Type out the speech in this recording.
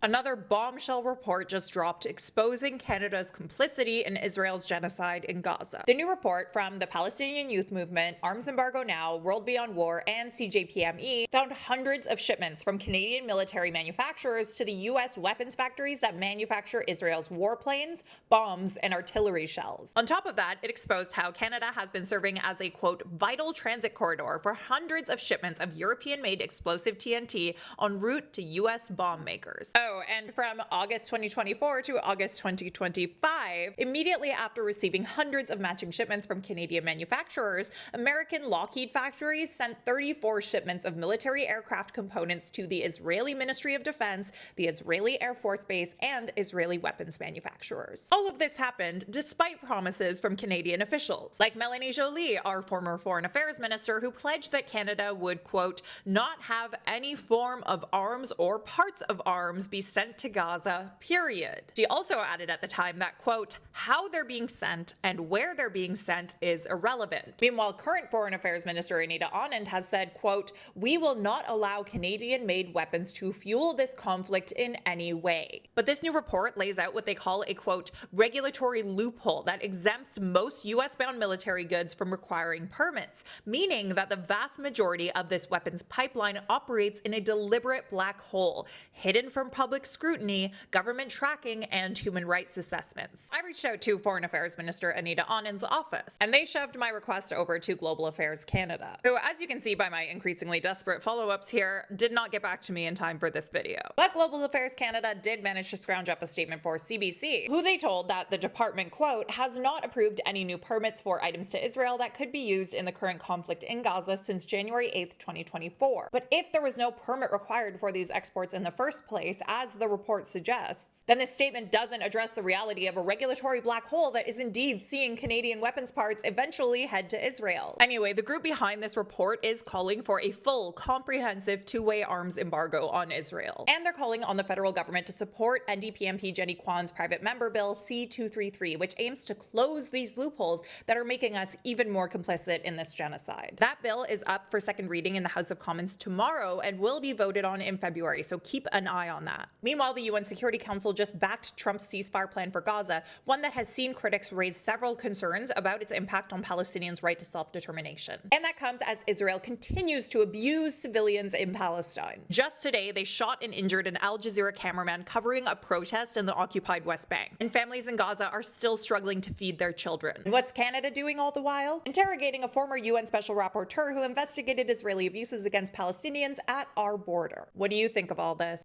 Another bombshell report just dropped exposing Canada's complicity in Israel's genocide in Gaza. The new report from the Palestinian Youth Movement, Embargo Now, World Beyond War and CJPME found hundreds of shipments from Canadian military manufacturers to the US weapons factories that manufacture Israel's warplanes, bombs, and artillery shells. On top of that, it exposed how Canada has been serving as a, quote, vital transit corridor for hundreds of shipments of European-made explosive TNT en route to US bomb makers. Oh, and from August 2024 to August 2025, immediately after receiving hundreds of matching shipments from Canadian manufacturers, American Lockheed factories sent 34 shipments of military aircraft components to the Israeli Ministry of Defense, the Israeli Air Force Base, and Israeli weapons manufacturers. All of this happened despite promises from Canadian officials, like Melanie Joly, our former foreign affairs minister, who pledged that Canada would, quote, not have any form of arms or parts of arms be sent to Gaza, period. She also added at the time that, quote, how they're being sent and where they're being sent is irrelevant. Meanwhile, current Foreign Affairs Minister Anita Anand has said, quote, we will not allow Canadian-made weapons to fuel this conflict in any way. But this new report lays out what they call a, quote, regulatory loophole that exempts most US-bound military goods from requiring permits, meaning that the vast majority of this weapons pipeline operates in a deliberate black hole, hidden from public scrutiny, government tracking, and human rights assessments. I reached out to Foreign Affairs Minister Anita Anand's office, and they shoved my request over to Global Affairs Canada, who, as you can see by my increasingly desperate follow-ups here, did not get back to me in time for this video. But Global Affairs Canada did manage to scrounge up a statement for CBC, who they told that the department, quote, has not approved any new permits for items to Israel that could be used in the current conflict in Gaza since January 8th, 2024. But if there was no permit required for these exports in the first place, as the report suggests, then this statement doesn't address the reality of a regulatory black hole that is indeed seeing Canadian weapons parts eventually head to Israel. Anyway, the group behind this report is calling for a full, comprehensive two-way arms embargo on Israel. And they're calling on the federal government to support NDP Jenny Kwan's private member bill C-233, which aims to close these loopholes that are making us even more complicit in this genocide. That bill is up for second reading in the House of Commons tomorrow and will be voted on in February, so keep an eye on that. Meanwhile, the UN Security Council just backed Trump's ceasefire plan for Gaza, one that has seen critics raise several concerns about its impact on Palestinians' right to self-determination. And that comes as Israel continues to abuse civilians in Palestine. Just today, they shot and injured an Al Jazeera cameraman covering a protest in the occupied West Bank. And families in Gaza are still struggling to feed their children. And what's Canada doing all the while? Interrogating a former UN Special Rapporteur who investigated Israeli abuses against Palestinians at our border. What do you think of all this?